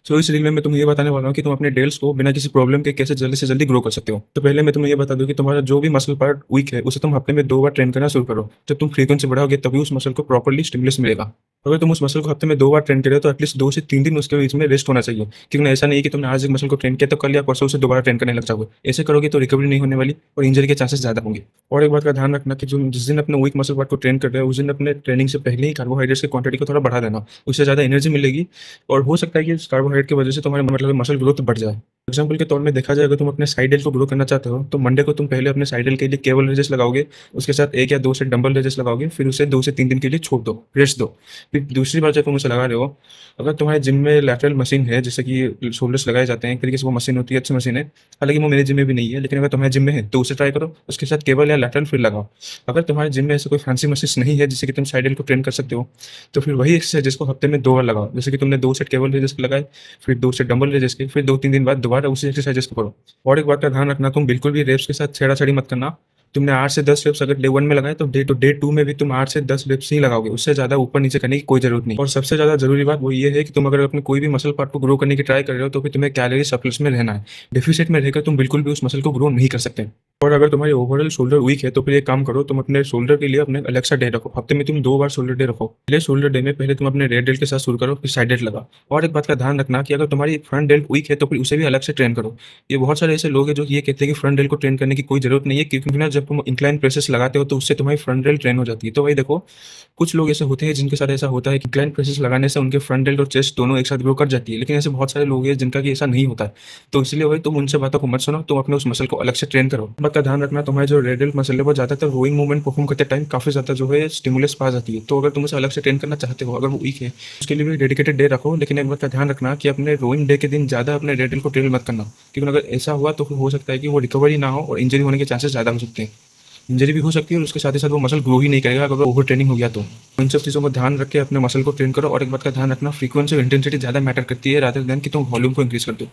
सो इस रील में मैं तुम्हें ये बताने वाला हूँ कि तुम अपने डेल्स को बिना किसी प्रॉब्लम के कैसे जल्दी से जल्दी ग्रो कर सकते हो। तो पहले मैं तुम्हें ये बता दूं कि तुम्हारा जो भी मसल पार्ट वीक है उसे तुम हफ्ते में 2 बार ट्रेन करना शुरू करो। जब तुम फ्रीक्वेंसी बढ़ाओगे तभी उस मसल को प्रॉपर्ली स्टिमुलस मिलेगा। अगर तुम उस मसल को हफ्ते में 2 बार ट्रेन करे तो एटलीस्ट 2 से 3 दिन उसके बीच में रेस्ट होना चाहिए, क्योंकि ऐसा नहीं है कि तुमने आज एक मसल को ट्रेन किया तो कल या परसों उसे दोबारा ट्रेन करने लग जाओगे। ऐसे करोगे तो रिकवरी नहीं होने वाली और इंजरी के चांसेस ज्यादा होंगे। और एक बात का ध्यान रखना कि जो जिस दिन अपने वीक मसल पार्ट को ट्रेन कर रहे हो उस दिन अपने ट्रेनिंग से पहले ही कार्बोहाइड्रेट्स की क्वांटिटी को थोड़ा बढ़ा देना। उससे ज़्यादा एनर्जी मिलेगी और हो सकता है कि इस कार्बोहाइड्रेट की वजह से तुम्हारे मतलब मसल ग्रोथ बढ़ जाए। एग्जाम्पल के तौर में देखा जाए, अगर तुम अपने साइड डेल को ग्रो करना चाहते हो तो मंडे को तुम पहले अपने साइड डेल के लिए केबल रेजेस लगाओगे, उसके साथ 1 या 2 सेट डंबल रेजेस लगाओगे, फिर उसे 2 से 3 दिन के लिए छोड़ दो, रेस्ट दो। फिर दूसरी बार जब तुम उसे लगा रहे हो, अगर तुम्हारे जिम में लैटरल मशीन है जैसे कि शोल्डर्स लगाए जाते हैं, एक तरीके से वो मशीन होती है, अच्छी मशीन है। हालांकि वो मेरे जिम में भी नहीं है, लेकिन अगर तुम्हारे जिम में है तो उसे ट्राई करो, उसके साथ केबल या लैटरल फिर लगाओ। अगर तुम्हारे जिम में ऐसे कोई फैंसी मशीन नहीं है जिससे कि तुम साइड डेल को ट्रेन कर सकते हो, तो फिर वही एक्सरसाइज जिसको हफ्ते में 2 बार लगाओ। जैसे कि तुमने 2 सेट केबल रेजेस के लगाए, फिर 2 सेट डंबल रेजेस के, फिर 2-3 दिन बाद दोबारा उसी एक्सरसाइजेस को करो। और एक बात का ध्यान रखना, तुम बिल्कुल भी रेप्स के साथ छेड़ाछाड़ी मत करना। तुमने 8 से 10 रेप्स अगर डे 1 में लगाए तो डे 2 में भी तुम 8 से 10 रेप्स ही लगाओगे, उससे ज्यादा ऊपर नीचे करने की कोई जरूरत नहीं। और सबसे ज्यादा जरूरी बात वो ये है कि तुम अगर अपने कोई भी मसल पार्ट को ग्रो करने की ट्राई कर रहे हो तो फिर तुम्हें कैलोरी सरप्लस में रहना है। डेफिसिट में रहकर तुम बिल्कुल भी उस मसल को ग्रो नहीं कर सकते। और अगर तुम्हारी ओवरऑल शोल्डर वीक है तो फिर एक काम करो, तुम अपने शोल्डर के लिए अपने अलग सा डे रखो। हफ्ते में तुम 2 बार शोल्डर डे रखो। पहले शोल्डर डे में पहले तुम अपने रेड डेल्ट के साथ शुरू करो, फिर साइड डेल्ट लगा। और एक बात का ध्यान रखना कि अगर तुम्हारी फ्रंट डेल्ट वीक है तो फिर उसे भी अलग से ट्रेन करो। ये बहुत सारे ऐसे लोग हैं जो ये कहते हैं कि फ्रंट डेल्ट को ट्रेन करने की कोई जरूरत नहीं है, क्योंकि ना जब तुम इंक्लाइन प्रेसेस लगाते हो तो उससे तुम्हारी फ्रंट डेल्ट ट्रेन हो जाती है। तो भाई देखो, कुछ लोग ऐसे होते हैं जिनके साथ ऐसा होता है कि इंक्लाइन प्रेसेस लगाने से उनके फ्रंट डेल्ट और चेस्ट दोनों एक साथ ग्रो कर जाती है, लेकिन ऐसे बहुत सारे लोग हैं जिनका कि ऐसा नहीं होता है। तो इसलिए भाई तुम उनसे बातों को मत सुनो, तुम अपने उस मसल को अलग से ट्रेन करो। बात का ध्यान रखना, तुम्हारे जो रेड डेल्ट मसल है वो ज्यादातर रोइंग मूवमेंट परफॉर्म करते टाइम काफी ज्यादा जो है स्टिमुलस पा जाती है। तो अगर तुम उसे अलग से ट्रेन करना चाहते हो, अगर वो वीक है, उसके लिए भी डेडिकेटेड डे रखो। लेकिन एक बात का ध्यान रखना कि अपने रोइंग डे के दिन ज्यादा अपने रेड डेल्ट को ट्रेन मत करना, क्योंकि अगर ऐसा हुआ तो फिर हो सकता है कि वो रिकवरी ना हो और इंजरी होने के चांसेस ज्यादा हो सकते हैं। इंजरी भी हो सकती है और उसके साथ ही साथ वो मसल ग्रो ही नहीं करेगा अगर ओवर ट्रेनिंग हो गया तो। इन सब चीज़ों को ध्यान रख के अपने मसल को ट्रेन करो। और एक बात का ध्यान रखना, फ्रीक्वेंसी और इंटेंसिटी ज़्यादा मैटर करती है रादर देन कि तुम वॉल्यूम को इंक्रीज कर दो।